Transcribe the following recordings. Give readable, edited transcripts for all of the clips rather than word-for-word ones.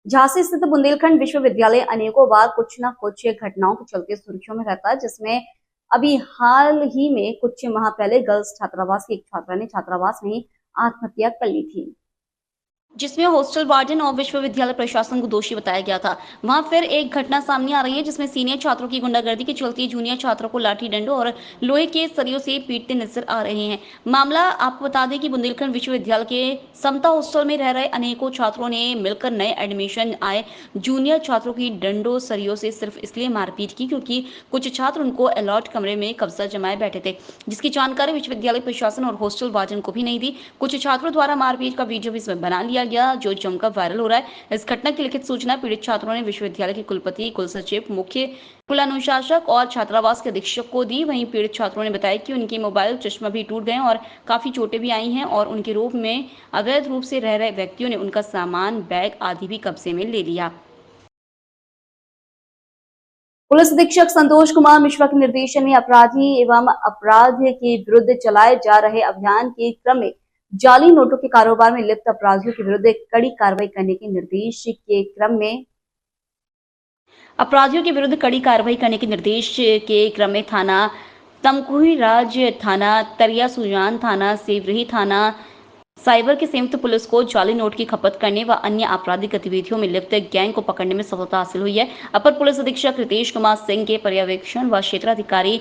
झांसी स्थित बुंदेलखंड विश्वविद्यालय अनेकों बार कुछ न कुछ घटनाओं के चलते सुर्खियों में रहता है, जिसमें अभी हाल ही में कुछ माह पहले गर्ल्स छात्रावास की एक छात्रा ने छात्रावास में ही आत्महत्या कर ली थी, जिसमें हॉस्टल वार्डन और विश्वविद्यालय प्रशासन को दोषी बताया गया था। वहां फिर एक घटना सामने आ रही है, जिसमें सीनियर छात्रों की गुंडागर्दी के चलते जूनियर छात्रों को लाठी डंडों और लोहे के सरियों से पीटते नजर आ रहे हैं। मामला आपको बता दें कि बुंदेलखंड विश्वविद्यालय के समता हॉस्टल में रह रहे अनेकों छात्रों ने मिलकर नए एडमिशन आए जूनियर छात्रों की डंडों सरियों से सिर्फ इसलिए मारपीट की क्योंकि कुछ छात्र उनको अलॉट कमरे में कब्जा जमाए बैठे थे, जिसकी जानकारी विश्वविद्यालय प्रशासन और हॉस्टल वार्डन को भी नहीं दी। कुछ छात्रों द्वारा मारपीट का वीडियो भी इसमें बना लिया गया, जो जमकर वायरल हो रहा है। इस घटना की लिखित सूचना पीड़ित छात्रों ने विश्वविद्यालय के कुलपति, कुल सचिव, मुख्य कुल अनुशासक और छात्रावास के अधीक्षक को दी। वहीं पीड़ित छात्रों ने बताया कि उनके मोबाइल, चश्मा भी टूट गए और काफी चोटें भी आई हैं और उनके रूप में अवैध रूप से रह रहे व्यक्तियों ने उनका सामान, बैग आदि भी कब्जे में ले लिया। पुलिस अधीक्षक संतोष कुमार मिश्रा के निर्देशन में अपराधी एवं अपराध के विरुद्ध चलाए जा रहे अभियान के क्रम में जाली नोटों के कारोबार में लिप्त अपराधियों के विरुद्ध कड़ी कार्रवाई करने के निर्देश के क्रम में थाना तमकुही राज, थाना तरिया सुजान, थाना सेवरही, थाना साइबर की संयुक्त पुलिस को जाली नोट की खपत करने व अन्य आपराधिक गतिविधियों में लिप्त गैंग को पकड़ने में सफलता हासिल हुई है। अपर पुलिस अधीक्षक रितेश कुमार सिंह के पर्यवेक्षण व क्षेत्राधिकारी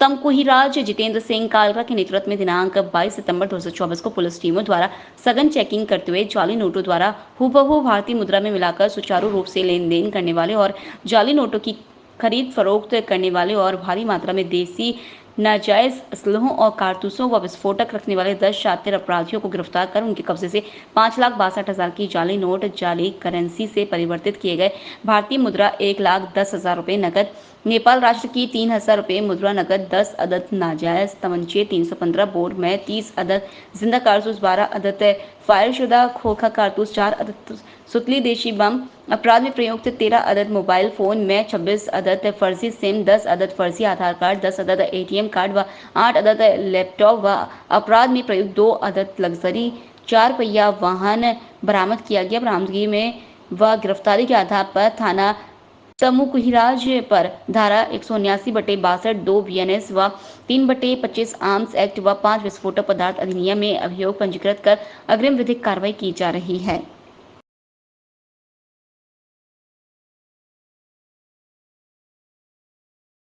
तमकुहीराज जितेंद्र सिंह कालरा के नेतृत्व में दिनांक 22 सितंबर 2024 को पुलिस टीमों द्वारा सघन चेकिंग करते हुए जाली नोटों द्वारा हुबहू भारतीय मुद्रा में मिलाकर सुचारू रूप से लेन देन करने वाले और जाली नोटों की खरीद फरोख्त करने वाले और भारी मात्रा में देसी नाजायज असलहों और कारतूसों व विस्फोटक रखने वाले 10 शातिर अपराधियों को गिरफ्तार कर उनके कब्जे से 5,62,000 की जाली नोट, जाली करेंसी से परिवर्तित किए गए भारतीय मुद्रा 1,10,000 रुपए नकद, नेपाल राष्ट्र की 3,000 रुपए मुद्रा नकद, 10 अदद नाजायज तमंचे, 315 बोर में 30 अदद जिंदा कारतूस, 12 अदद फायरशुदा खोखा कारतूस, 4 अदद सुतली देशी बम, अपराध में प्रयुक्त 13 अदद मोबाइल फोन में 26 अदद फर्जी सिम, 10 अदद फर्जी आधार कार्ड, 10 अदद एटीएम कार्ड व 8 अदद लैपटॉप व अपराध में प्रयुक्त 2 अदद लग्जरी 4 पहिया वाहन बरामद किया गया। बरामदगी में व गिरफ्तारी के आधार पर थाना तमुकुहीराज पर धारा 179/62 2 बीएनएस व 3/25 आर्म्स एक्ट व 5 विस्फोटक पदार्थ अधिनियम में अभियोग पंजीकृत कर अग्रिम विधिक कार्रवाई की जा रही है।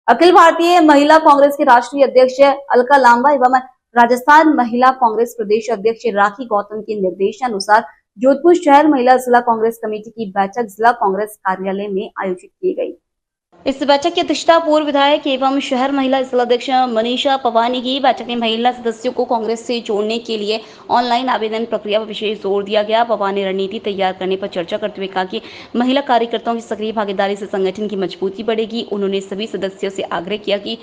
अखिल भारतीय महिला कांग्रेस के राष्ट्रीय अध्यक्ष अलका लांबा एवं राजस्थान महिला कांग्रेस प्रदेश अध्यक्ष राखी गौतम के निर्देशानुसार जोधपुर शहर महिला जिला कांग्रेस कमेटी की बैठक जिला कांग्रेस कार्यालय में आयोजित की गई। इस बैठक की अध्यक्षता पूर्व विधायक एवं शहर महिला जिलाध्यक्ष मनीषा पवानी की। बैठक में महिला सदस्यों को कांग्रेस से जोड़ने के लिए ऑनलाइन आवेदन प्रक्रिया पर विशेष जोर दिया गया। पवानी ने रणनीति तैयार करने पर चर्चा करते हुए कहा कि महिला कार्यकर्ताओं की सक्रिय भागीदारी से संगठन की मजबूती बढ़ेगी। उन्होंने सभी सदस्यों से आग्रह किया कि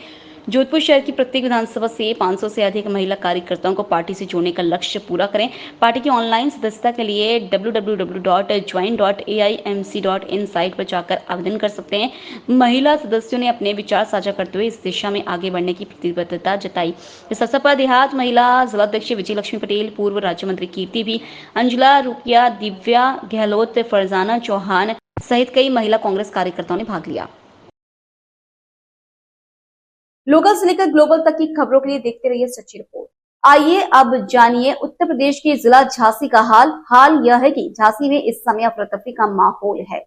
जोधपुर शहर की प्रत्येक विधानसभा से 500 से अधिक महिला कार्यकर्ताओं को पार्टी से जोड़ने का लक्ष्य पूरा करें। पार्टी की ऑनलाइन सदस्यता के लिए www.join.aimc.in साइट पर जाकर आवेदन कर सकते हैं। महिला सदस्यों ने अपने विचार साझा करते हुए इस दिशा में आगे बढ़ने की प्रतिबद्धता जताई। इस अवसर पर देहात महिला जिलाध्यक्ष विजय लक्ष्मी पटेल, पूर्व राज्य मंत्री कीर्ति भी, अंजुला रुकिया, दिव्या गहलोत, फरजाना चौहान सहित कई महिला कांग्रेस कार्यकर्ताओं ने भाग लिया। लोकल से लेकर ग्लोबल तक की खबरों के लिए देखते रहिए सच्ची रिपोर्ट। आइए अब जानिए उत्तर प्रदेश के जिला झांसी का हाल यह है कि झांसी में इस समय अफरा तफरी का माहौल है।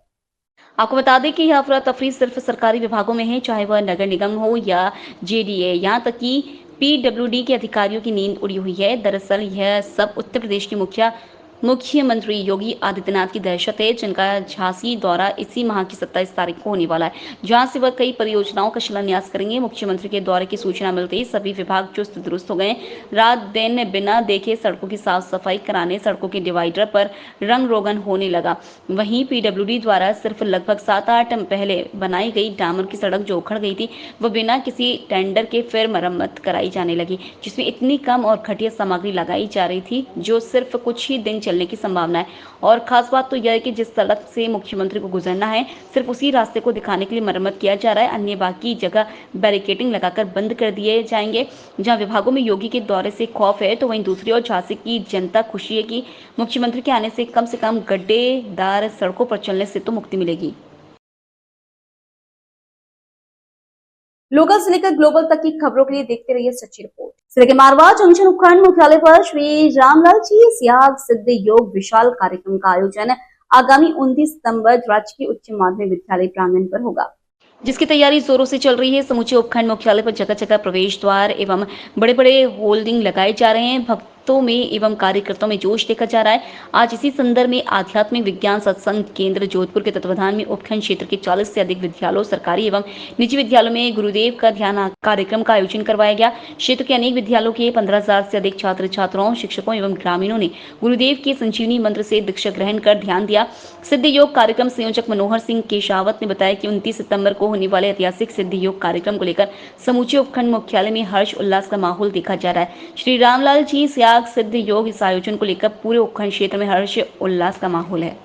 आपको बता दें कि यह अफरा तफरी सिर्फ सरकारी विभागों में है, चाहे वह नगर निगम हो या जेडीए, यहाँ तक कि पीडब्ल्यूडी के अधिकारियों की नींद उड़ी हुई है। दरअसल यह सब उत्तर प्रदेश के मुख्यमंत्री योगी आदित्यनाथ की दहशत है, जिनका झांसी दौरा इसी माह की 27 तारीख को होने वाला है, जहां से वह कई परियोजनाओं का शिलान्यास करेंगे। मुख्यमंत्री के दौरे की सूचना मिलते ही सभी विभाग चुस्त दुरुस्त हो गए। रात दिन बिना देखे सड़कों की साफ सफाई कराने, सड़कों के डिवाइडर पर रंग रोगन होने लगा। वहीं पीडब्ल्यूडी द्वारा सिर्फ लगभग 7-8 पहले बनाई गई डामर की सड़क जो उखड़ गई थी, वह बिना किसी टेंडर के फिर मरम्मत कराई जाने लगी, जिसमें इतनी कम और घटिया सामग्री लगाई जा रही थी जो सिर्फ कुछ ही दिन चलने की संभावना है। और खास बात तो यह है कि जिस सड़क से मुख्यमंत्री को गुजरना है, सिर्फ उसी रास्ते को दिखाने के लिए मरम्मत किया जा रहा है। अन्य बाकी जगह बैरिकेडिंग लगाकर बंद कर दिए जाएंगे। जहां विभागों में योगी के दौरे से खौफ है, तो वहीं दूसरी ओर झांसी की जनता खुशी है कि मुख्यमंत्री के आने से कम गड्ढेदार सड़कों पर चलने से तो मुक्ति मिलेगी। लोकल से लेकर ग्लोबल तक की खबरों के लिए देखते रहिए सच्ची रिपोर्ट। जिले के मारवाड़ जंक्शन उपखंड मुख्यालय पर श्री रामलाल जी सियाग सिद्ध योग विशाल कार्यक्रम का आयोजन आगामी 29 सितंबर राजकीय उच्च माध्यमिक विद्यालय प्रांगण पर होगा, जिसकी तैयारी जोरों से चल रही है। समूचे उपखंड मुख्यालय पर जगह जगह प्रवेश द्वार एवं बड़े बड़े होल्डिंग लगाए जा रहे हैं। भक्तों में एवं कार्यकर्ताओं में जोश देखा जा रहा है। आज इसी संदर्भ में आध्यात्मिक विज्ञान सत्संग केंद्र जोधपुर के तत्वाधान में उपखंड क्षेत्र के 40 से अधिक विद्यालयों, सरकारी एवं निजी विद्यालयों में गुरुदेव का ध्यान कार्यक्रम का आयोजन करवाया गया। क्षेत्र के अनेक विद्यालयों के 15,000 से अधिक छात्र छात्राओं, शिक्षकों एवं ग्रामीणों ने गुरुदेव के संजीवनी मंत्र से दीक्षा ग्रहण कर ध्यान दिया। सिद्ध योग कार्यक्रम संयोजक मनोहर सिंह केशावत ने बताया कि 29 सितंबर को होने वाले ऐतिहासिक सिद्ध योग कार्यक्रम को लेकर समूचे उपखंड मुख्यालय में हर्ष उल्लास का माहौल देखा जा रहा है। श्री रामलाल जी सियाग सिद्ध योग इस आयोजन को लेकर पूरे उपखंड क्षेत्र में हर्ष उल्लास का माहौल है।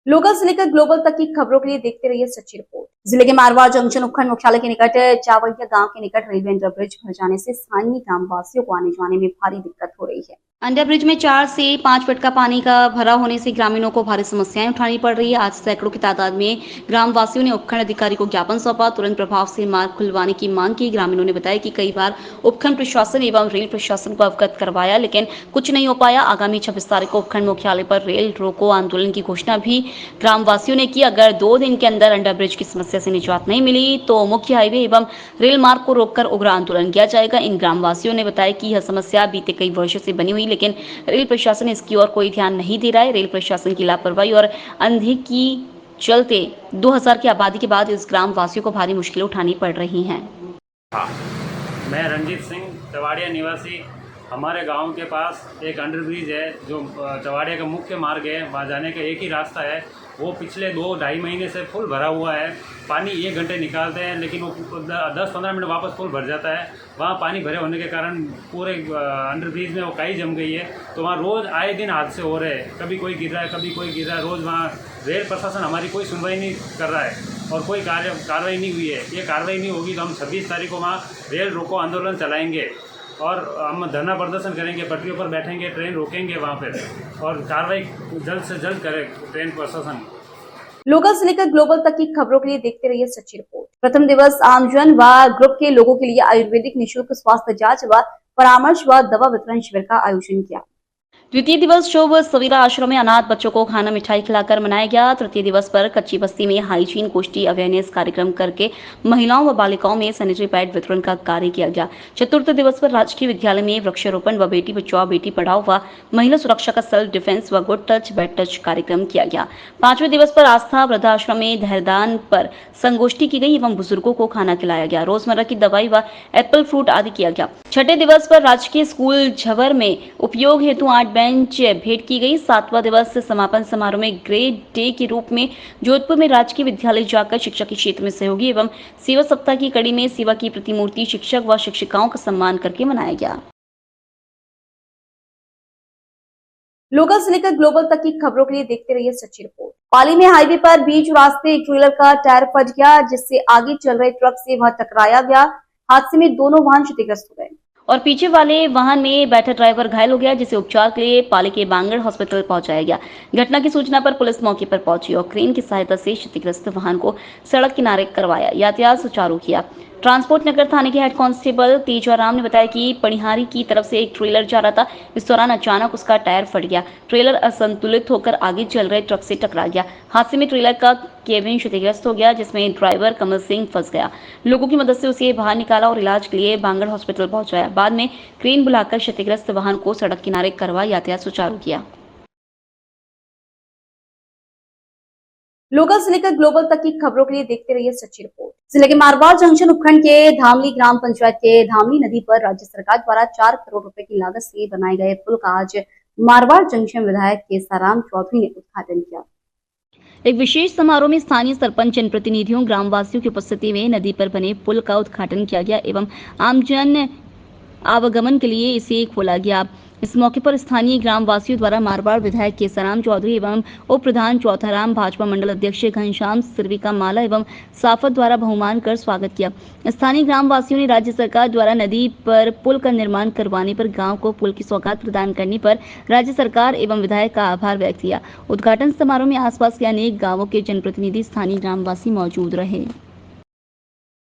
लोकल से लेकर ग्लोबल तक की खबरों के लिए देखते रहिए सच्ची रिपोर्ट। जिले के मारवाड़ जंक्शन उपखंड मुख्यालय के निकट चावलिया गांव के निकट रेलवे अंडरब्रिज भर जाने से स्थानीय ग्रामवासियों को आने जाने में भारी दिक्कत हो रही है। अंडरब्रिज में 4 से 5 फीट का पानी का भरा होने से ग्रामीणों को भारी समस्याएं उठानी पड़ रही है। आज सैकड़ों की तादाद में ग्रामवासियों ने उपखंड अधिकारी को ज्ञापन सौंपा, तुरंत प्रभाव से मार्ग खुलवाने की मांग की। ग्रामीणों ने बताया कि कई बार उपखंड प्रशासन एवं रेल प्रशासन को अवगत करवाया, लेकिन कुछ नहीं हो पाया। आगामी 26 तारीख को उपखंड मुख्यालय पर रेल रोको आंदोलन की घोषणा भी ग्रामवासियों ने की। अगर 2 दिन के अंदर अंडरब्रिज की समस्या से निजात नहीं मिली तो मुख्य हाईवे एवं रेल मार्ग को रोककर उग्र आंदोलन किया जाएगा। इन ग्रामवासियों ने बताया कि यह समस्या बीते कई वर्षों से बनी हुई, लेकिन रेल प्रशासन इसकी ओर कोई ध्यान नहीं दे रहा है। रेल प्रशासन की लापरवाही और अंधे की चलते 2000 की आबादी के बाद इस ग्राम वासियों को भारी मुश्किलें उठानी पड़ रही हैं। मैं रंजीत सिंह, चवाड़िया निवासी। हमारे गांव के पास एक अंडरब्रिज है जो चवाड़िया का मुख्य मार्ग है, वहाँ जाने का एक ही रास्ता है। वो पिछले 2-2.5 महीने से फुल भरा हुआ है। पानी 1 घंटे निकालते हैं लेकिन वो 10-15 मिनट वापस फुल भर जाता है। वहाँ पानी भरे होने के कारण पूरे अंडरब्रिज में वो काई जम गई है, तो वहाँ रोज़ आए दिन हादसे हो रहे हैं। कभी कोई गिर रहा है, कभी कोई गिर रहा है। रोज़ वहाँ रेल प्रशासन हमारी कोई सुनवाई नहीं कर रहा है और कोई कार्रवाई नहीं हुई है। ये कार्रवाई नहीं होगी तो हम 26 तारीख को वहाँ रेल रोको आंदोलन चलाएँगे और हम धरना प्रदर्शन करेंगे, पटरियों पर बैठेंगे, ट्रेन रोकेंगे वहाँ पर और कार्रवाई जल्द से जल्द करे ट्रेन प्रशासन। लोकल से लेकर ग्लोबल तक की खबरों के लिए देखते रहिए सच्ची रिपोर्ट। प्रथम दिवस आमजन व ग्रुप के लोगों के लिए आयुर्वेदिक निःशुल्क स्वास्थ्य जांच व परामर्श व दवा वितरण शिविर का आयोजन किया। द्वितीय दिवस शुभ सवेरा आश्रम में अनाथ बच्चों को खाना मिठाई खिलाकर मनाया गया। तृतीय दिवस पर कच्ची बस्ती में हाइजीन गोष्ठी अवेयरनेस कार्यक्रम करके महिलाओं व बालिकाओं में सैनिटरी पैड वितरण का कार्य किया गया। चतुर्थ दिवस पर राजकीय विद्यालय में वृक्षारोपण व बेटी बचाओ बेटी पढ़ाओ व महिला सुरक्षा का सेल्फ डिफेंस व गुड टच बैड टच कार्यक्रम किया गया। पांचवें दिवस पर आस्था वृद्धाश्रम में धैर्यदान पर संगोष्ठी की गई एवं बुजुर्गों को खाना खिलाया गया। रोजमर्रा की दवाई व एप्पल फ्रूट आदि किया गया। छठे दिवस पर राजकीय स्कूल झवर में उपयोग हेतु 8 बेंच भेंट की गई। 7वां दिवस समापन समारोह में ग्रेड डे के रूप में जोधपुर में राजकीय विद्यालय जाकर शिक्षा के क्षेत्र में सहयोगी एवं सेवा सप्ताह की कड़ी में सेवा की प्रतिमूर्ति शिक्षक व शिक्षिकाओं का सम्मान करके मनाया गया। लोकल से लेकर ग्लोबल तक की खबरों के लिए देखते रहिए सच्ची रिपोर्ट। पाली में हाईवे पर बीच रास्ते एक ट्रेलर का टायर फट गया, जिससे आगे चल रहे ट्रक से वह टकराया गया। हादसे में दोनों वाहन क्षतिग्रस्त हो गए और पीछे वाले वाहन में बैठा ड्राइवर घायल हो गया, जिसे उपचार के लिए पाली के बांगड़ हॉस्पिटल पहुंचाया गया। घटना की सूचना पर पुलिस मौके पर पहुंची और क्रेन की सहायता से क्षतिग्रस्त वाहन को सड़क किनारे करवाया, यातायात सुचारू किया। ट्रांसपोर्ट नगर थाने के हेड कांस्टेबल तेजाराम ने बताया कि पणिहारी की तरफ से एक ट्रेलर जा रहा था। इस दौरान अचानक उसका टायर फट गया। ट्रेलर असंतुलित होकर आगे चल रहे ट्रक से टकरा गया। हादसे में ट्रेलर का केबिन क्षतिग्रस्त हो गया, जिसमें ड्राइवर कमल सिंह फंस गया। लोगों की मदद से उसे बाहर निकाला और इलाज के लिए बांगड़ हॉस्पिटल पहुंचाया। बाद में क्रेन बुलाकर क्षतिग्रस्त वाहन को सड़क किनारे करवा यातायात सुचारू किया। लोकल से लेकर ग्लोबल तक की खबरों के लिए देखते रहिए सच्ची रिपोर्ट। जिले के मारवाड़ जंक्शन उपखंड के धामली ग्राम पंचायत के धामली नदी पर राज्य सरकार द्वारा 4 करोड़ रुपए की लागत से बनाए गए पुल का आज मारवाड़ जंक्शन विधायक केसाराम चौधरी ने उद्घाटन किया। एक विशेष समारोह में स्थानीय सरपंच जनप्रतिनिधियों ग्रामवासियों की उपस्थिति में नदी पर बने पुल का उद्घाटन किया गया एवं आमजन आवागमन के लिए इसे खोला गया। इस मौके पर स्थानीय ग्राम वासियों द्वारा मारवाड़ विधायक केसराम चौधरी एवं उप प्रधान चौथाराम, भाजपा मंडल अध्यक्ष घनश्याम सिरविका माला एवं साफत द्वारा बहुमान कर स्वागत किया। स्थानीय ग्राम वासियों ने राज्य सरकार द्वारा नदी पर पुल का निर्माण करवाने पर गांव को पुल की सौगात प्रदान करने पर राज्य सरकार एवं विधायक का आभार व्यक्त किया। उद्घाटन समारोह में आसपास के अनेक गाँवों के जनप्रतिनिधि, स्थानीय ग्रामवासी मौजूद रहे।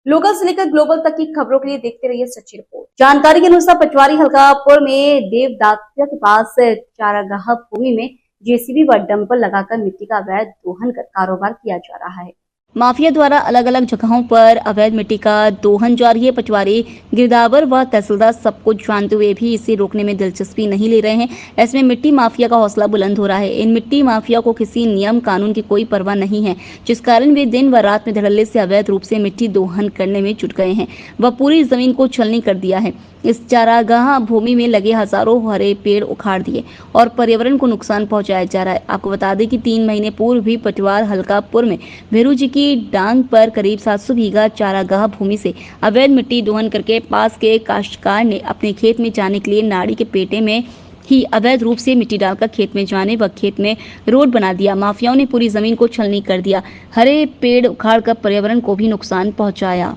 लोकल से लेकर ग्लोबल तक की खबरों के लिए देखते रहिए सच्ची रिपोर्ट। जानकारी के अनुसार पचवारी हल्कापुर में देवदातिया के पास चारागाह भूमि में जेसीबी व डंपर लगाकर मिट्टी का अवैध दोहन कर कारोबार किया जा रहा है। माफिया द्वारा अलग अलग जगहों पर अवैध मिट्टी का दोहन जारी है। पचवारी गिरदावर व तहसीलदार सब कुछ जानते हुए भी इसे रोकने में दिलचस्पी नहीं ले रहे हैं। ऐसे में मिट्टी माफिया का हौसला बुलंद हो रहा है। इन मिट्टी माफिया को किसी नियम कानून की कोई परवाह नहीं है, जिस कारण वे दिन व रात में धड़ल्ले से अवैध रूप से मिट्टी दोहन करने में जुट गए हैं। वह पूरी जमीन को छलनी कर दिया है। इस चारागाह भूमि में लगे हजारों हरे पेड़ उखाड़ दिए और पर्यावरण को नुकसान पहुंचाया जा रहा है। आपको बता दें कि 3 महीने पूर्व भी पटवार हल्कापुर में भेरू जी की डांग पर करीब 700 बीघा चारागाह भूमि से अवैध मिट्टी दोहन करके पास के काश्तकार ने अपने खेत में जाने के लिए नाड़ी के पेटे में ही अवैध रूप से मिट्टी डालकर खेत में जाने व खेत में रोड बना दिया। माफियाओं ने पूरी जमीन को छलनी कर दिया। हरे पेड़ उखाड़कर पर्यावरण को भी नुकसान पहुंचाया,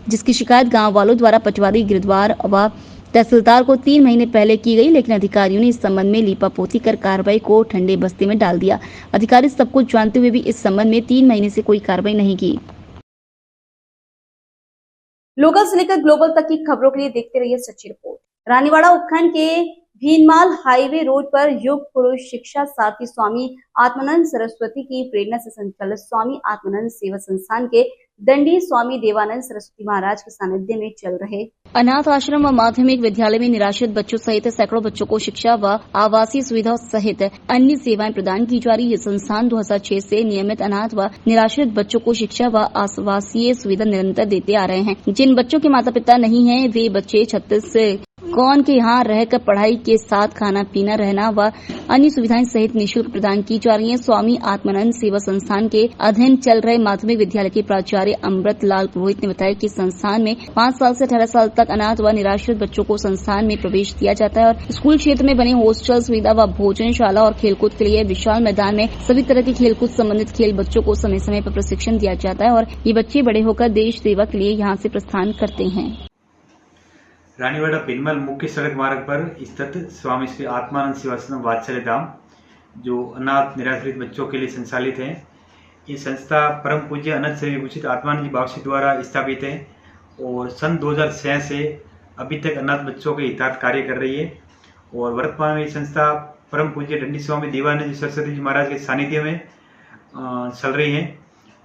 जिसकी शिकायत गांव वालों द्वारा पटवारी गिरदावर व तहसीलदार को 3 महीने पहले की गई, लेकिन अधिकारियों ने इस संबंध में लीपापोती कर कार्रवाई को ठंडे बस्ते में डाल दिया। अधिकारी सब कुछ जानते हुए भी इस संबंध में 3 महीने से कोई कार्रवाई नहीं की। लोकल से लेकर ग्लोबल तक की खबरों के लिए देखते रहिए सच्ची रिपोर्ट। रानीवाड़ा उपखंड के भीनमाल हाईवे रोड पर युग पुरुष शिक्षा साथी स्वामी आत्मानंद सरस्वती की प्रेरणा से संचालित स्वामी आत्मानंद सेवा संस्थान के दंडी स्वामी देवानंद सरस्वती महाराज के सानिध्य में चल रहे अनाथ आश्रम व माध्यमिक विद्यालय में निराश्रित बच्चों सहित सैकड़ों बच्चों को शिक्षा व आवासीय सुविधा सहित अन्य सेवाएं प्रदान की जा रही। ये संस्थान 2006 से नियमित अनाथ व निराश्रित बच्चों को शिक्षा व आवासीय सुविधा निरंतर देते आ रहे हैं। जिन बच्चों के माता पिता नहीं है, वे बच्चे छत्तीस कौन के यहाँ रहकर पढ़ाई के साथ खाना पीना, रहना व अन्य सुविधाएं सहित निःशुल्क प्रदान की जा रही हैं। स्वामी आत्मानंद सेवा संस्थान के अध्ययन चल रहे माध्यमिक विद्यालय के प्राचार्य अमृत लाल पुरोहित ने बताया कि संस्थान में 5 साल से 18 साल तक अनाथ व निराश्रित बच्चों को संस्थान में प्रवेश दिया जाता है और स्कूल क्षेत्र में बने हॉस्टल सुविधा व भोजनशाला और खेलकूद के लिए विशाल मैदान में सभी तरह के खेलकूद संबंधित खेल बच्चों को समय समय पर प्रशिक्षण दिया जाता है और ये बच्चे बड़े होकर देश सेवा के लिए यहाँ से प्रस्थान करते हैं। रानीवाड़ा पिनमल मुख्य सड़क मार्ग पर स्थित स्वामी श्री आत्मानंद सेवाश्रम वात्सल्य धाम, जो अनाथ निराश्रित बच्चों के लिए संचालित है। ये संस्था परम पूज्य अनंत से विभूषित आत्मानंद जी बाबूजी द्वारा स्थापित है और सन 2006 से अभी तक अनाथ बच्चों के हितार्थ कार्य कर रही है। और वर्तमान में ये संस्था परम पूज्य दंडी स्वामी देवानंद सरस्वती जी महाराज के सानिध्य में चल रही है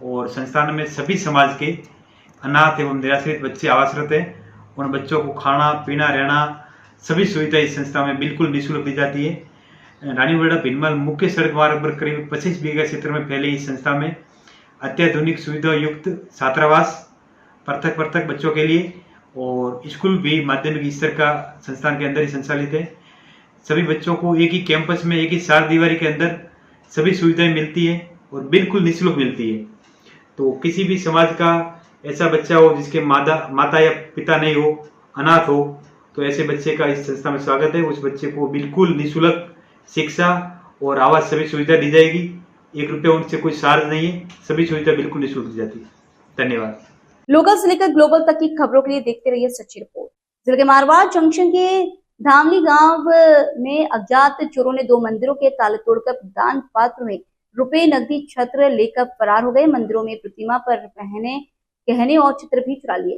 और संस्थान में सभी समाज के अनाथ एवं निराश्रित बच्चे आवासरत हैं। उन बच्चों को खाना पीना रहना सभी सुविधाएं इस संस्था में बिल्कुल निःशुल्क दी जाती है। रानीवाड़ा भिनमल मुख्य सड़क मार्ग पर करीब 25 बीघा क्षेत्र में फैले इस संस्था में अत्याधुनिक सुविधा युक्त छात्रावास पृथक बच्चों के लिए और स्कूल भी माध्यमिक स्तर का संस्थान के अंदर ही संचालित है। सभी बच्चों को एक ही कैंपस में एक ही 4 दीवारी के अंदर सभी सुविधाएं मिलती है और बिल्कुल निःशुल्क मिलती है। तो किसी भी समाज का ऐसा बच्चा हो जिसके माता या पिता नहीं हो, अनाथ हो, तो ऐसे बच्चे का इस संस्था में स्वागत है। उस बच्चे को बिल्कुल निःशुल्क शिक्षा और आवास सभी सुविधा दी जाएगी। 1 रुपये उनसे कोई चार्ज नहीं है, सभी सुविधा बिल्कुल निःशुल्क दी जाती है। धन्यवाद। लोकल से लेकर ग्लोबल तक की खबरों के लिए देखते रहिए सच्ची रिपोर्ट। जिले के मारवाड़ जंक्शन के धामली गांव में अज्ञात चोरों ने 2 मंदिरों के ताले तोड़कर दान पात्र में रुपए नकदी छत्र लेकर फरार हो गए। मंदिरों में प्रतिमा पर गहने और चित्र भी चुरा लिए।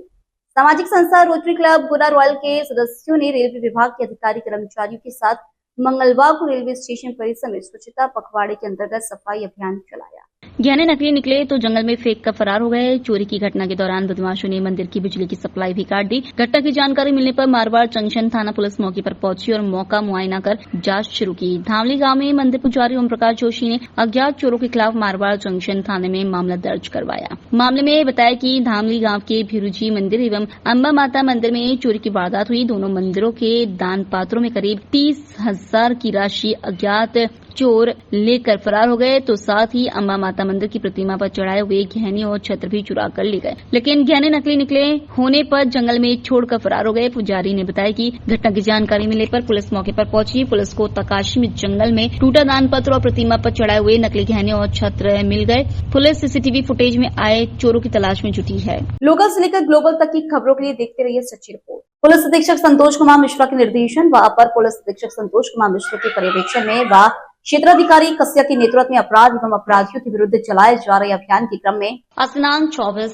सामाजिक संस्था रोटरी क्लब गुना रॉयल के सदस्यों ने रेलवे विभाग के अधिकारी कर्मचारियों के साथ मंगलवार को रेलवे स्टेशन परिसर में स्वच्छता पखवाड़े के अंतर्गत सफाई अभियान चलाया। गहने नकली निकले तो जंगल में फेंक कर फरार हो गए। चोरी की घटना के दौरान बदमाशों ने मंदिर की बिजली की सप्लाई भी काट दी। घटना की जानकारी मिलने पर मारवाड़ जंक्शन थाना पुलिस मौके पर पहुंची और मौका मुआयना कर जांच शुरू की। धामली गांव में मंदिर पुजारी ओम प्रकाश जोशी ने अज्ञात चोरों के खिलाफ मारवाड़ जंक्शन थाने में मामला दर्ज करवाया। मामले में बताया कि धामली गांव के भिरुजी मंदिर एवं अम्बा माता मंदिर में चोरी की वारदात हुई। दोनों मंदिरों के दान पात्रों में करीब 30,000 की राशि अज्ञात चोर लेकर फरार हो गए तो साथ ही अम्बा माता मंदिर की प्रतिमा पर चढ़ाए हुए गहने और छत्र भी चुरा कर ले गए, लेकिन गहने नकली निकले होने पर जंगल में छोड़कर फरार हो गए। पुजारी ने बताया कि घटना की जानकारी मिलने पर पुलिस मौके पर पहुंची। पुलिस को तकाशी में जंगल में टूटा दान पत्र और प्रतिमा पर चढ़ाए हुए नकली गहने और छत्र मिल गए। पुलिस सीसीटीवी फुटेज में आए चोरों की तलाश में जुटी है। लोकल से लेकर ग्लोबल तक की खबरों के लिए देखते रहिए सच्ची रिपोर्ट। पुलिस अधीक्षक संतोष कुमार मिश्रा के निर्देशन व अपर पुलिस अधीक्षक संतोष कुमार मिश्रा के पर्यवेक्षण में व क्षेत्राधिकारी कस्या के नेतृत्व में अपराध एवं अपराधियों के विरुद्ध चलाए जा रहे अभियान के क्रम में आज दिनांक 24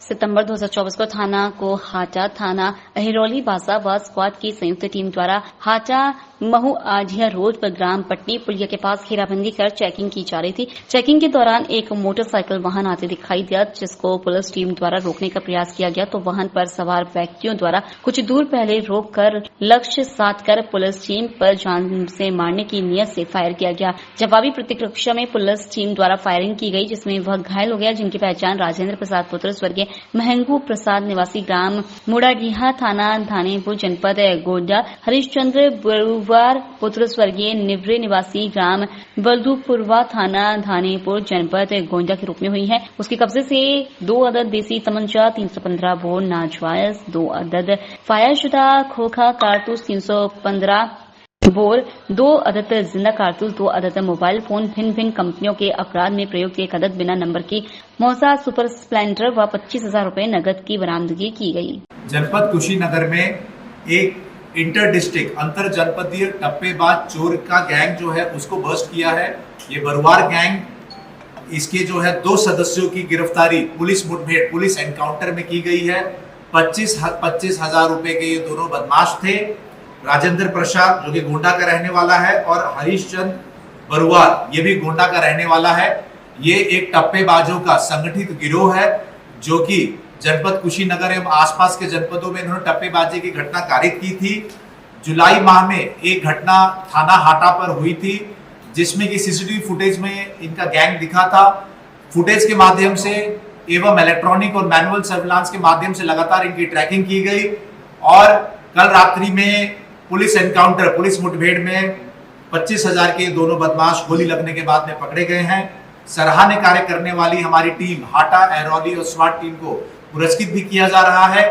सितंबर 2024 को थाना को हाटा, थाना अहिरौली बासा व स्क्वाड की संयुक्त टीम द्वारा हाटा महू आजिया रोड पर ग्राम पट्टी पुलिया के पास घेराबंदी कर चेकिंग की जा रही थी। चेकिंग के दौरान एक मोटरसाइकिल वाहन आते दिखाई दिया, जिसको पुलिस टीम द्वारा रोकने का प्रयास किया गया तो वाहन पर सवार व्यक्तियों द्वारा कुछ दूर पहले रोककर लक्ष्य साध कर पुलिस टीम पर जान से मारने की नीयत से फायर किया गया। जवाबी प्रतिरक्षा में पुलिस टीम द्वारा फायरिंग की गई, जिसमें वह घायल हो गया, जिनकी पहचान राजेंद्र प्रसाद पुत्र स्वर्गीय महंगू प्रसाद निवासी ग्राम मुड़ाडीहा, थाना धानेपुर, जनपद गोंडा, हरिश्चंद्र बरुवार पुत्र स्वर्गीय निवरे निवासी ग्राम बल्दूपुरवा, थाना धानेपुर, जनपद गोंडा के रूप में हुई है। उसके कब्जे से 2 अदद देसी तमंचा, 315 बोर नाजवायज, 2 अदद फायरशुदा खोखा कारतूस, 315 बोर, 2 अदद जिंदा कारतूस, 2 अदद मोबाइल फोन, भिन्न भिन्न कंपनियों के अपराध में प्रयुक्त 1 अदद बिना नंबर की मौसा सुपर स्प्लेंडर व 25,000 रूपये नगद की बरामदगी की गई। जनपद कुशीनगर में एक इंटर डिस्ट्रिक्ट अंतर जनपदीय टप्पेबाज चोर का गैंग जो है उसको बस्ट किया है। ये बरुवार गैंग, इसके जो है 2 सदस्यों की गिरफ्तारी पुलिस मुठभेड़, पुलिस एनकाउंटर में की गई है। 25,000 रुपए के ये दोनों बदमाश थे। राजेंद्र प्रसाद जो कि गोंडा का रहने वाला है और हरीश चंद बरुवार ये भी गोंडा का रहने वाला है। ये एक टप्पेबाजों का संगठित गिरोह है जो कि जनपद कुशीनगर एवं आसपास के जनपदों में इन्होंने टप्पेबाजी की घटना कारित की थी। जुलाई माह में एक घटना थाना हाटा पर हुई थी, जिसमें कि सीसीटीवी फुटेज में इनका गैंग दिखा था। फुटेज के माध्यम से एवं इलेक्ट्रॉनिक और मैनुअल सर्विलांस के माध्यम से लगातार इनकी ट्रैकिंग की गई और कल रात्रि में पुलिस एनकाउंटर, पुलिस मुठभेड़ में 25,000 के दोनों बदमाश गोली लगने के बाद में पकड़े गए हैं। सराहनीय कार्य करने वाली हमारी टीम हाटा, अहिरौली और स्वाट टीम को पुरस्कृत भी किया जा रहा है।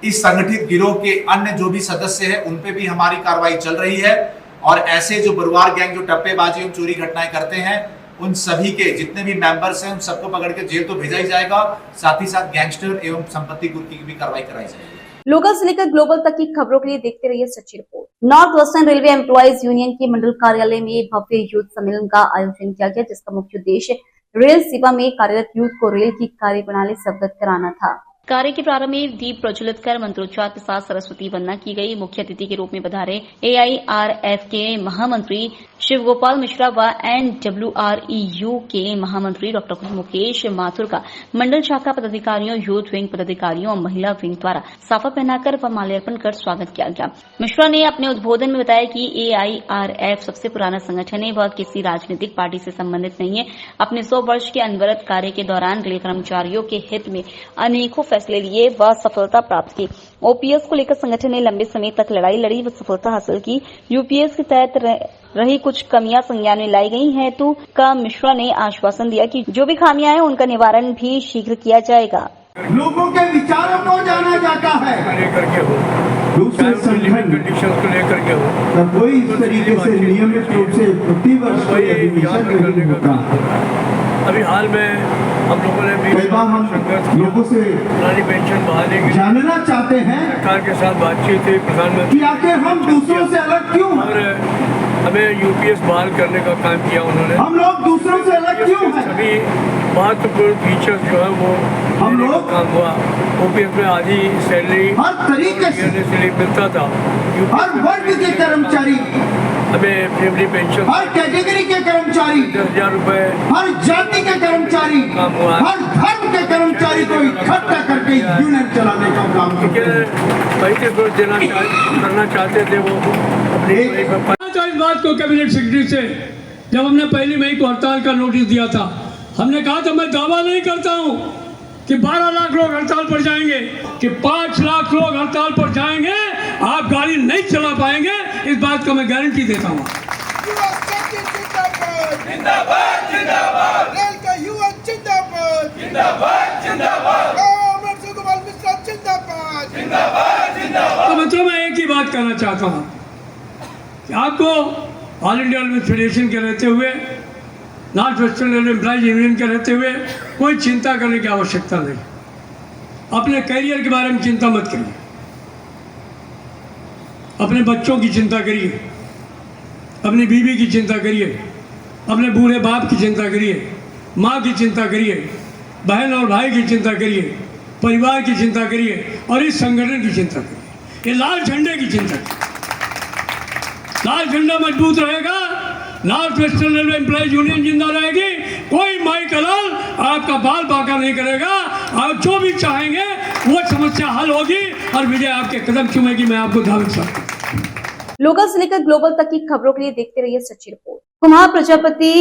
इस संगठित गिरोह के अन्य जो भी सदस्य हैं उन पे भी हमारी कार्रवाई चल रही है और ऐसे जो बरुवार गैंग जो टप्पेबाजी और चोरी घटनाएं करते हैं उन सभी के जितने भी मेंबर्स हैं उन सबको पकड़ के जेल तो भेजा ही जाएगा, साथ ही साथ गैंगस्टर एवं संपत्ति कुर्की की भी कार्रवाई कराई जाएगी। लोकल से लेकर ग्लोबल तक की खबरों के लिए देखते रहिए सच्ची report. North western railway employees union के मंडल कार्यालय में भव्य यूथ सम्मेलन का आयोजन किया गया, जिसका मुख्य उद्देश्य रेल सेवा में कार्यरत यूथ को रेल की कार्यप्रणाली से अवगत कराना था। कार्य के प्रारंभ में दीप प्रज्वलित कर मंत्रोच्चार के साथ सरस्वती वंदना की गई। मुख्य अतिथि के रूप में पधारे AIRF के महामंत्री शिव गोपाल मिश्रा व NWREU के महामंत्री डॉक्टर मुकेश माथुर का मंडल शाखा पदाधिकारियों, यूथ विंग पदाधिकारियों और महिला विंग द्वारा साफा पहनाकर व माल्यार्पण कर स्वागत किया गया। मिश्रा ने अपने उद्बोधन में बताया कि AIRF सबसे पुराना संगठन है, वह किसी राजनीतिक पार्टी से संबंधित नहीं है। अपने 100 वर्ष के अनवरत कार्य के दौरान रेल कर्मचारियों के हित में अनेकों फैसले लिए व सफलता प्राप्त की। OPS को लेकर संगठन ने लंबे समय तक लड़ाई लड़ी व सफलता हासिल की। UPS के तहत रही कुछ कमियां संज्ञान में लाई गई हैं तो का मिश्रा ने आश्वासन दिया कि जो भी खामियां हैं उनका निवारण भी शीघ्र किया जाएगा। लोगों के विचारों को जाना जाता है, दूसरे संगठन कंडीशंस को लेकर के हो, कोई इस तरीके से नियमित रूप से प्रतिवर्ष अभी हाल में हम लोगों ने भी हम लोगों से पुरानी पेंशन बहाली की जानना चाहते हैं सरकार के साथ बातचीत हुई प्रधानमंत्री कि आखिर हम दूसरों से अलग क्यों हैं? और हमें UPS बहाल करने का काम किया उन्होंने। हम लोग दूसरों से अलग क्यों हैं? सभी महत्वपूर्ण फीचर्स जो है वो हम लोग काम हुआ। OPS में आधी सैलरी हर तरीके से मिलता था। हर वर्ग के कर्मचारी, हमें फैमिली पेंशन, हर कैटेगरी के कर्मचारी, 10,000 रुपए, हर जाति के कर्मचारी, हर धर्म के कर्मचारी को इकट्ठा करके यूनियन चलाने का काम करना चाहते थे वो इस बात को कैबिनेट सेक्रेटरी से जब हमने 1 मई को हड़ताल का नोटिस दिया था, हमने कहा था मैं दावा नहीं करता हूं कि 12 लाख लोग हड़ताल पर जाएंगे, कि 5 लाख लोग हड़ताल पर जाएंगे, आप गाड़ी नहीं चला पाएंगे, इस बात का मैं गारंटी देता हूं। बात कहना चाहता हूँ कि आपको ऑल इंडिया रेलवे फेडरेशन के रहते हुए, north western railway employees union के रहते हुए कोई चिंता करने की आवश्यकता नहीं। अपने करियर के बारे में चिंता मत करिए, अपने बच्चों की चिंता करिए, अपनी बीवी की चिंता करिए, अपने बूढ़े बाप की चिंता करिए, माँ की चिंता करिए, बहन और भाई की चिंता करिए, परिवार की चिंता करिए और इस संगठन की चिंता करिए। ये लाल झंडे की चिंता करिए। लाल झंडा मजबूत रहेगा, north western railway employees union जिंदा रहेगी, कोई माई कलाल आपका बाल बांका नहीं करेगा। आप जो भी चाहेंगे वो समस्या हल होगी और विजय आपके कदम चूमेगी। मैं आपको दावे करता हूं। लोकल से लेकर ग्लोबल तक की खबरों के लिए देखते रहिए सच्ची रिपोर्ट। कुमार प्रजापति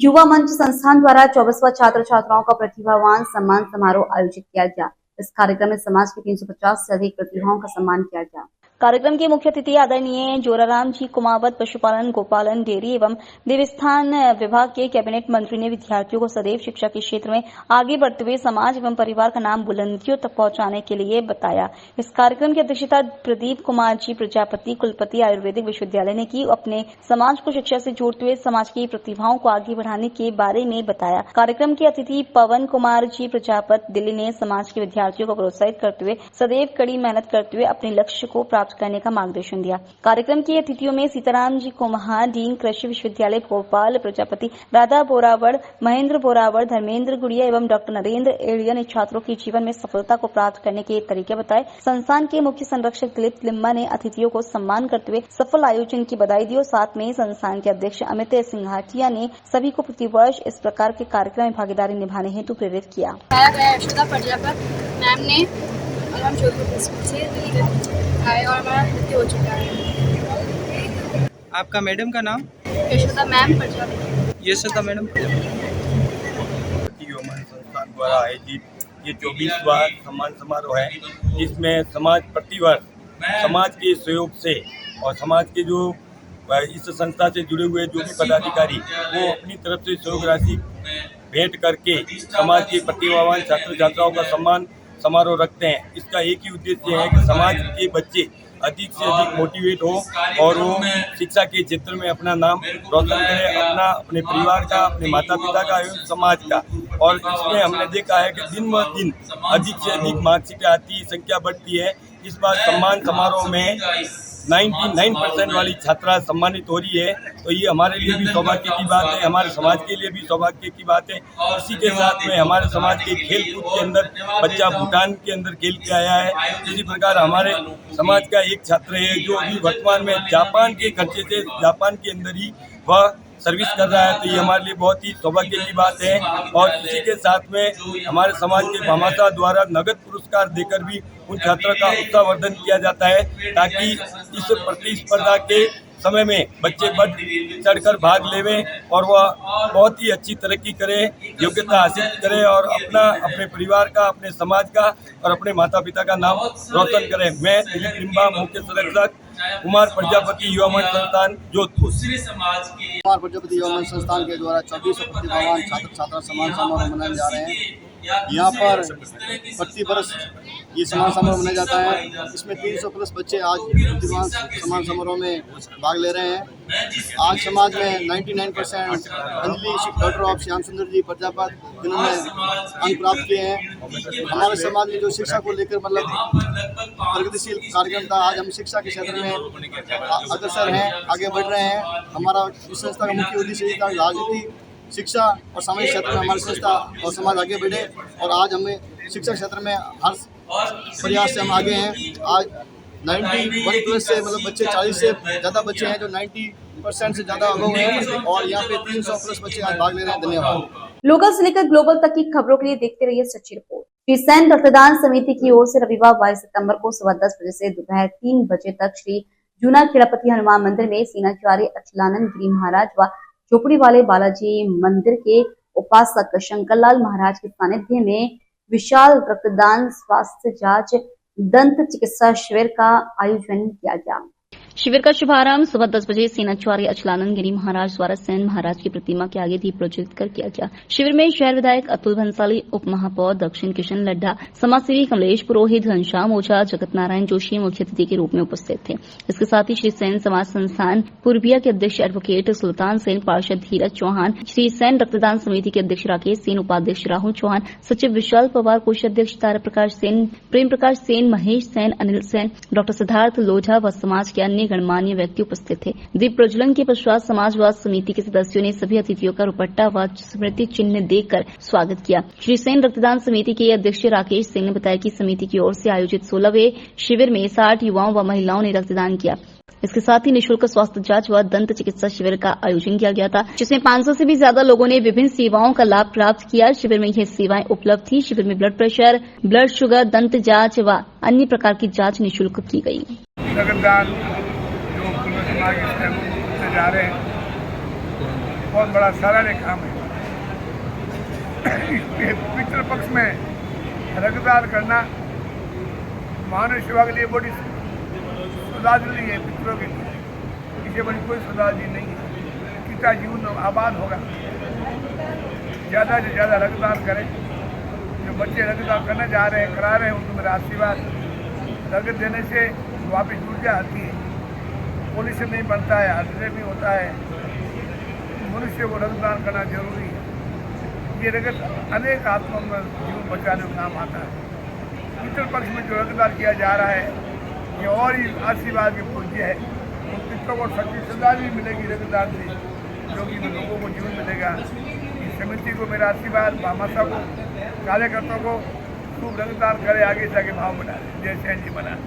युवा मंच संस्थान द्वारा 24वां छात्र छात्राओं का प्रतिभावान सम्मान समारोह आयोजित किया गया। इस कार्यक्रम में समाज के 350 से अधिक प्रतिभाओं का सम्मान किया गया। कार्यक्रम के मुख्य अतिथि आदरणीय जोराराम जी कुमावत पशुपालन, गोपालन, डेयरी एवं देवस्थान विभाग के कैबिनेट मंत्री ने विद्यार्थियों को सदैव शिक्षा के क्षेत्र में आगे बढ़ते हुए समाज एवं परिवार का नाम बुलंदियों तक पहुंचाने के लिए बताया। इस कार्यक्रम की अध्यक्षता प्रदीप कुमार जी प्रजापति, कुलपति आयुर्वेदिक विश्वविद्यालय ने की। अपने समाज को शिक्षा से जोड़ते हुए समाज की प्रतिभाओं को आगे बढ़ाने के बारे में बताया। कार्यक्रम के अतिथि पवन कुमार जी प्रजापति दिल्ली ने समाज के विद्यार्थियों को प्रोत्साहित करते हुए सदैव कड़ी मेहनत करते हुए अपने लक्ष्य को प्राप्त करने का मार्गदर्शन दिया। कार्यक्रम के अतिथियों में सीताराम जी कुम्हार, डीन कृषि विश्वविद्यालय भोपाल, प्रजापति राधा बोरावड़, महेंद्र बोरावड़, धर्मेंद्र गुड़िया एवं डॉक्टर नरेंद्र एड़िया ने छात्रों के जीवन में सफलता को प्राप्त करने के तरीके बताए। संस्थान के मुख्य संरक्षक दिलीप लिम्बा ने अतिथियों को सम्मान करते हुए सफल आयोजन की बधाई दी और साथ में संस्थान के अध्यक्ष अमित सिंघाटिया ने सभी को प्रतिवर्ष इस प्रकार के कार्यक्रम में भागीदारी निभाने हेतु प्रेरित किया। मैम ने और हम जोधपुर से आए और हमारा नृत्य हो चुका है। आपका मैडम का नाम? यशोदा मैम प्रजापति। यशोदा मैडम युवा मंच संस्थान द्वारा आयोजित ये 24वां सम्मान समारोह है, जिसमें समाज प्रतिवर्ष समाज के सहयोग से और समाज के जो इस संस्था से जुड़े हुए जो भी पदाधिकारी वो अपनी तरफ से सहयोग राशि भेंट करके समाज के प्रतिभावान छात्र छात्राओं का सम्मान समारोह रखते हैं। इसका एक ही उद्देश्य है कि समाज के बच्चे अधिक से अधिक मोटिवेट हो और वो शिक्षा के क्षेत्र में अपना नाम रोशन करें, अपने परिवार का, अपने माता पिता का एवं समाज का। और इसमें हमने देखा है कि दिन ब दिन अधिक से अधिक मार्कशीटें आती, संख्या बढ़ती है। इस बार सम्मान समारोह में 99% वाली छात्रा सम्मानित हो रही है, तो ये हमारे लिए भी सौभाग्य की बात है, हमारे समाज के लिए भी सौभाग्य की बात है। इसी के साथ में हमारे समाज के खेल कूद के अंदर बच्चा भूटान के अंदर खेल के आया है। इसी प्रकार हमारे समाज का एक छात्र है जो अभी वर्तमान में जापान के खर्चे से जापान के अंदर ही वह सर्विस कर रहा है, तो ये हमारे लिए बहुत ही सौभाग्य की बात है। और इसी के साथ में हमारे समाज के भामाशाह द्वारा नगद पुरस्कार देकर भी उन छात्रों का उत्साहवर्धन किया जाता है, ताकि इस प्रतिस्पर्धा के समय में बच्चे बढ़ चढ़कर भाग लेवें और वह बहुत ही अच्छी तरक्की करें, योग्यता हासिल करें और अपने परिवार का, अपने समाज का और अपने माता पिता का नाम रोशन करें। मैं दिलीप लिम्बा, मुख्य संरक्षक, कुमार प्रजापति युवा मंच संस्थान जोधपुर। कुमार प्रजापति युवा मंच संस्थान के द्वारा 24 प्रतिभावान छात्र छात्रा सम्मान समारोह मनाए जा रहे हैं। यहाँ पर प्रति वर्ष ये सम्मान समारोह मनाया जाता है। इसमें 300 प्लस बच्चे आज प्रतिभावान सम्मान समारोह में भाग ले रहे हैं। आज समाज में 99% अंजलि डॉक्टर ऑफ श्याम सुंदर जी प्रजापति जिन्होंने अंक प्राप्त किए हैं। हमारे समाज में जो शिक्षा को लेकर प्रगतिशील कार्यक्रम था, आज हम शिक्षा के क्षेत्र में अग्रसर हैं, आगे बढ़ रहे हैं। हमारा इस संस्था का मुख्य उद्देश्य ये था राजनीति, शिक्षा और सामाजिक क्षेत्र में हमारी संस्था और समाज आगे बढ़े और आज हमें शिक्षा क्षेत्र में हर प्रयास से हम आगे हैं। आज 91 प्लस से बच्चे 40 से ज़्यादा बच्चे हैं जो 90% से ज़्यादा अनुभव हैं और यहाँ पे 300 प्लस बच्चे आज भाग ले रहे हैं। धन्यवाद। लोकल से लेकर ग्लोबल तक की खबरों के लिए देखते रहिए सच्ची रिपोर्ट। श्री सैन रक्तदान समिति की ओर से रविवार 22 सितंबर को सुबह 10 बजे से दोपहर 3 बजे तक श्री जूना खेड़ापति हनुमान मंदिर में सेनाचार्य अचलानंद गिरी महाराज व झोपड़ी वाले बालाजी मंदिर के उपासक शंकरलाल महाराज के सानिध्य में विशाल रक्तदान, स्वास्थ्य जांच, दंत चिकित्सा शिविर का आयोजन किया गया। शिविर का शुभारंभ सुबह 10 बजे सेनाचार्य अचलानंद गिरी महाराज द्वारा सेन महाराज की प्रतिमा के आगे दीप प्रज्वलित कर किया गया। शिविर में शहर विधायक अतुल भंसाली, उप महापौर दक्षिण किशन लड्ढा, समाजसेवी कमलेश पुरोहित, घनश्याम ओझा, जगत नारायण जोशी मुख्य अतिथि के रूप में उपस्थित थे। इसके साथ ही श्री सेन समाज संस्थान पूर्विया के अध्यक्ष एडवोकेट सुल्तान सेन, पार्षद धीरज चौहान, श्री सेन रक्तदान समिति के अध्यक्ष राकेश सेन, उपाध्यक्ष राहुल चौहान, सचिव विशाल पवार, कोषाध्यक्ष तारा प्रकाश सेन, प्रेम प्रकाश सेन, महेश सेन, अनिल सेन, डॉक्टर सिद्धार्थ लोढ़ा व समाज के अन्य गणमान्य व्यक्ति उपस्थित थे। दीप प्रज्वलन के पश्चात समाजवाद समिति के सदस्यों ने सभी अतिथियों का रुपट्टा व स्मृति चिन्ह देकर स्वागत किया। श्री सेन रक्तदान समिति के अध्यक्ष राकेश सिंह ने बताया कि समिति की ओर से आयोजित 16वें शिविर में 60 युवाओं व महिलाओं ने रक्तदान किया। इसके साथ ही निःशुल्क स्वास्थ्य जांच व दंत चिकित्सा शिविर का आयोजन किया गया था, जिसमें 500 से भी ज्यादा लोगों ने विभिन्न सेवाओं का लाभ प्राप्त किया। शिविर में यह सेवाएं उपलब्ध थी। शिविर में ब्लड प्रेशर, ब्लड शुगर, दंत जांच व अन्य प्रकार की जांच निःशुल्क की गई। रक्तदान जो समाज से जा रहे हैं, बहुत बड़ा सराहनीय काम है। पितृपक्ष में रक्तदान करना मानव सेवा के लिए बड़ी श्रद्धांजलि है। पितरों के लिए इसे बड़ी कोई श्रद्धांजलि नहीं है। पिता जीवन आबाद होगा। ज़्यादा से ज़्यादा रक्तदान करें। जो बच्चे रक्तदान करने जा रहे हैं, करा रहे हैं, उनको मेरा आशीर्वाद। रक्त देने से वापस ऊर्जा आती है, पोल्यूशन नहीं बनता है, हादसे भी होता है। मनुष्य को रक्तदान करना जरूरी है। ये रक्त अनेक आत्माओं में जीवन बचाने में काम आता है। पितृपक्ष में जो रक्तदान किया जा रहा है, ये और ही आशीर्वाद के पूज्य है। उन पितरों को सच्ची श्रद्धांजलि मिलेगी रक्तदान से, जो कि लोगों को जीवन मिलेगा। इस समिति को मेरा आशीर्वाद, भामाशा को, कार्यकर्ताओं को खूब रक्तदान करे, आगे जाके भाव बनाए। जय सेन जी बना।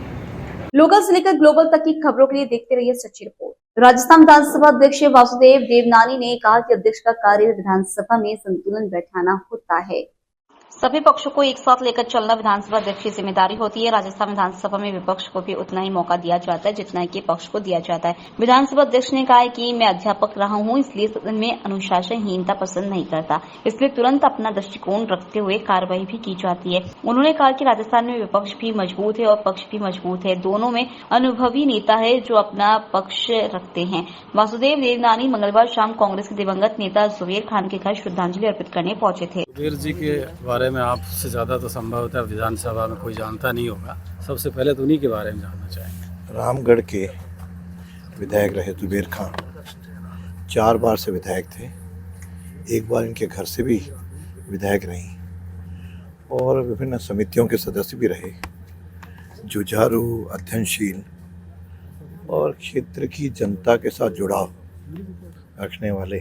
लोकल से लेकर ग्लोबल तक की खबरों के लिए देखते रहिए सच्ची रिपोर्ट। राजस्थान विधानसभा अध्यक्ष वासुदेव देवनानी ने कहा कि अध्यक्ष का कार्य विधानसभा में संतुलन बैठाना होता है। सभी पक्षों को एक साथ लेकर चलना विधानसभा अध्यक्ष की जिम्मेदारी होती है। राजस्थान विधानसभा में विपक्ष को भी उतना ही मौका दिया जाता है जितना कि पक्ष को दिया जाता है। विधानसभा अध्यक्ष ने कहा है कि मैं अध्यापक रहा हूं, इसलिए सदन में अनुशासनहीनता पसंद नहीं करता, इसलिए तुरंत अपना दृष्टिकोण रखते हुए कार्रवाई भी की जाती है। उन्होंने कहा कि राजस्थान में विपक्ष भी मजबूत है और पक्ष भी मजबूत है। दोनों में अनुभवी नेता है जो अपना पक्ष रखते हैं। वासुदेव देवनानी मंगलवार शाम कांग्रेस के दिवंगत नेता जुबेर खान के घर श्रद्धांजलि अर्पित करने पहुंचे थे। जुबेर जी के बारे में आपसे ज़्यादा तो संभवतः विधानसभा में कोई जानता नहीं होगा। सबसे पहले तो उन्हीं के बारे में जानना चाहेंगे। रामगढ़ के विधायक रहे जुबेर खान, 4 बार से विधायक थे। एक बार इनके घर से भी विधायक रही और विभिन्न समितियों के सदस्य भी रहे। जुझारू, अध्ययनशील और क्षेत्र की जनता के साथ जुड़ाव रखने वाले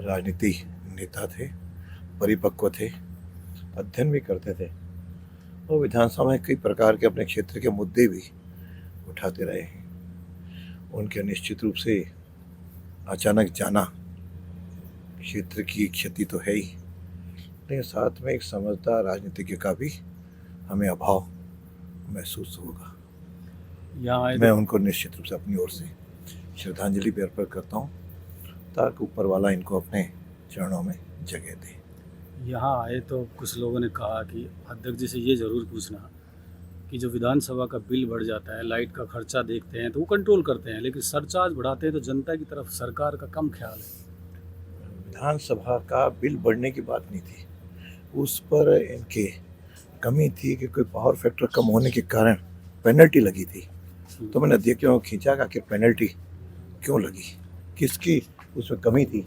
राजनीति नेता थे। परिपक्व थे, अध्ययन भी करते थे और विधानसभा में कई प्रकार के अपने क्षेत्र के मुद्दे भी उठाते रहे हैं। उनके निश्चित रूप से अचानक जाना क्षेत्र की क्षति तो है ही, लेकिन साथ में एक समझदार राजनीतिज्ञ का भी हमें अभाव महसूस होगा। मैं उनको निश्चित रूप से अपनी ओर से श्रद्धांजलि भी अर्पित करता हूँ ताकि ऊपर वाला इनको अपने चरणों में जगह दे। यहाँ आए तो कुछ लोगों ने कहा कि अध्यक्ष जी से ये ज़रूर पूछना कि जो विधानसभा का बिल बढ़ जाता है, लाइट का खर्चा देखते हैं तो वो कंट्रोल करते हैं, लेकिन सरचार्ज बढ़ाते हैं तो जनता की तरफ सरकार का कम ख्याल है। विधानसभा का बिल बढ़ने की बात नहीं थी, उस पर इनके कमी थी कि कोई पावर फैक्टर कम होने के कारण पेनल्टी लगी थी। तो मैंने देखा खींचा कि पेनल्टी क्यों लगी, किसकी उसमें कमी थी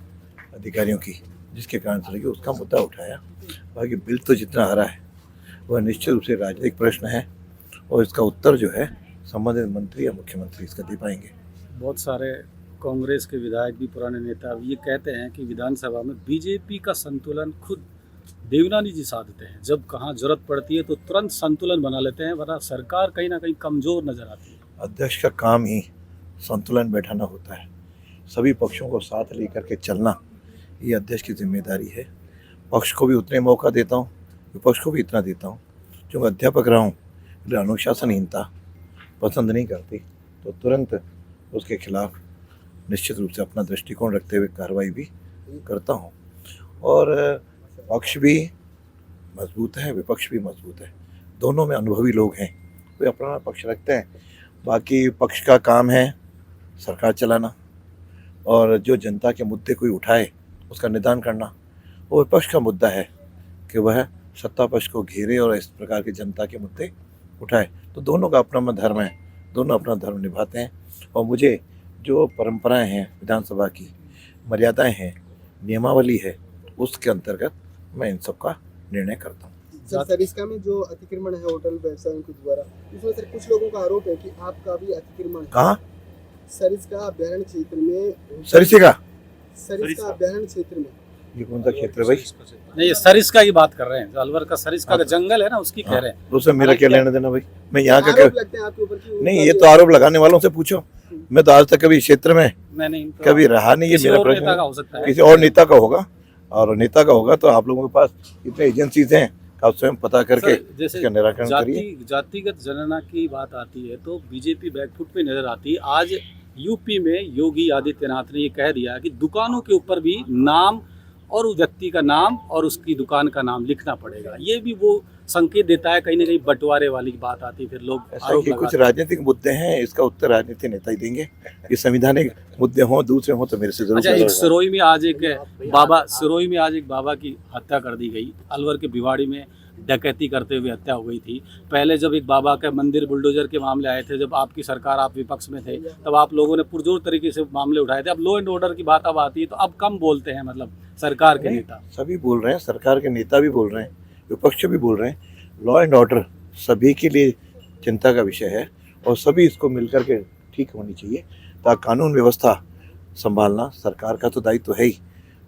अधिकारियों की जिसके कारण से लगी, उसका मुद्दा उठाया। बाकी बिल तो जितना आ रहा है वह निश्चित रूप से राजनीतिक प्रश्न है और इसका उत्तर जो है संबंधित मंत्री या मुख्यमंत्री इसका दे पाएंगे। बहुत सारे कांग्रेस के विधायक भी, पुराने नेता भी ये कहते हैं कि विधानसभा में बीजेपी का संतुलन खुद देवनानी जी साधते हैं। जब कहाँ जरूरत पड़ती है तो तुरंत संतुलन बना लेते हैं, वरना सरकार कहीं ना कहीं कमज़ोर नजर आती है। अध्यक्ष का काम ही संतुलन बैठाना होता है, सभी पक्षों को साथ लेकर के चलना ये अध्यक्ष की जिम्मेदारी है। पक्ष को भी उतने मौका देता हूँ, विपक्ष को भी इतना देता हूँ। क्योंकि अध्यापक रहा हूँ, इसलिए अनुशासनहीनता पसंद नहीं करती, तो तुरंत उसके खिलाफ निश्चित रूप से अपना दृष्टिकोण रखते हुए कार्रवाई भी करता हूँ। और पक्ष भी मजबूत है, विपक्ष भी मजबूत है, दोनों में अनुभवी लोग हैं, वे अपना पक्ष रखते हैं। बाकी पक्ष का काम है सरकार चलाना, और जो जनता के मुद्दे कोई उठाए उसका निदान करना। और विपक्ष का मुद्दा है कि वह सत्ता पक्ष को घेरे और इस प्रकार के जनता के मुद्दे उठाए। तो दोनों का अपना अपना धर्म है, दोनों अपना धर्म निभाते हैं। और मुझे जो परंपराएं हैं, विधानसभा की मर्यादाएं हैं, नियमावली है, उसके अंतर्गत मैं इन सब का निर्णय करता हूँ। सर, सरिस्का में जो अतिक्रमण है होटल व्यवसायियों के द्वारा, इसमें सर कुछ लोगों का आरोप है कि आपका भी अतिक्रमण है। कहाँ? सरिस्का अभ्यारण्य क्षेत्र में। सरिस्का अभ्यारण्य क्षेत्र में। ये कौन सा क्षेत्र है भाई? नहीं, ये सरिस्का की बात कर रहे हैं, जो अलवर का सरिस्का का जंगल है ना, उसकी कह रहे हैं। तो उससे मेरा क्या लेना देना भाई? मैं यहाँ का आरोप लगते हैं आपके ऊपर कि नहीं, ये तो आरोप लगाने वालों से पूछो। मैं तो आज तक कभी क्षेत्र में कभी रहा नहीं। ये मेरा प्रश्न किसी और नेता का होगा, और नेता का होगा तो आप लोगों के पास इतने एजेंसीज हैं, आप स्वयं पता करके इसका निराकरण करिए। जातिगत जनगणना की बात आती है तो बीजेपी बैकफुट पे नजर आती है। आज यूपी में योगी आदित्यनाथ ने ये कह दिया कि दुकानों के ऊपर भी नाम और उस व्यक्ति का नाम और उसकी दुकान का नाम लिखना पड़ेगा। ये भी वो संकेत देता है, कहीं ना कहीं बंटवारे वाली बात आती है। फिर लोग ऐसा कुछ राजनीतिक मुद्दे हैं, इसका उत्तर राजनीतिक नेता ही देंगे। ये संवैधानिक मुद्दे हों, दूसरे हों तो मेरे से जरूर। अच्छा, एक सिरोही में आज एक बाबा की हत्या कर दी गई। अलवर के भिवाड़ी में डकैती करते हुए हत्या हो गई थी। पहले जब एक बाबा का मंदिर बुलडोजर के मामले आए थे, जब आपकी सरकार, आप विपक्ष में थे, तब आप लोगों ने पुरजोर तरीके से मामले उठाए थे। अब लॉ एंड ऑर्डर की बात अब आती है तो अब कम बोलते हैं, मतलब सरकार के नेता सभी बोल रहे हैं, सरकार के नेता भी बोल रहे हैं, विपक्ष भी बोल रहे हैं। लॉ एंड ऑर्डर सभी के लिए चिंता का विषय है और सभी इसको मिलकर के ठीक होनी चाहिए। ताकि कानून व्यवस्था संभालना सरकार का तो दायित्व है ही,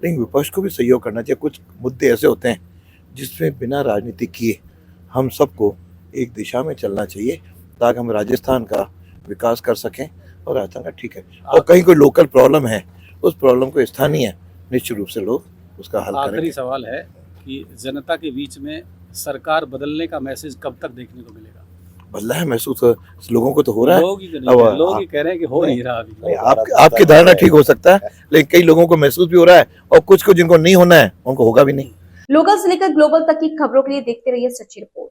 लेकिन विपक्ष को भी सहयोग करना चाहिए। कुछ मुद्दे ऐसे होते हैं जिसमें बिना राजनीति किए हम सबको एक दिशा में चलना चाहिए, ताकि हम राजस्थान का विकास कर सकें और राजस्थान का ठीक है। और कहीं कोई लोकल प्रॉब्लम है, उस प्रॉब्लम को स्थानीय निश्चित रूप से लोग उसका हल करेंगे। आखिरी सवाल है कि जनता के बीच में सरकार बदलने का मैसेज कब तक देखने को मिलेगा? बदला है महसूस लोगों को तो हो रहा है। लोग ही कह रहे हैं कि हो नहीं रहा अभी। आपकी धारणा ठीक हो सकता है, लेकिन कई लोगों को महसूस भी हो रहा है और कुछ को जिनको नहीं होना है उनको होगा भी नहीं। लोकल से लेकर ग्लोबल तक की खबरों के लिए देखते रहिए सच्ची रिपोर्ट।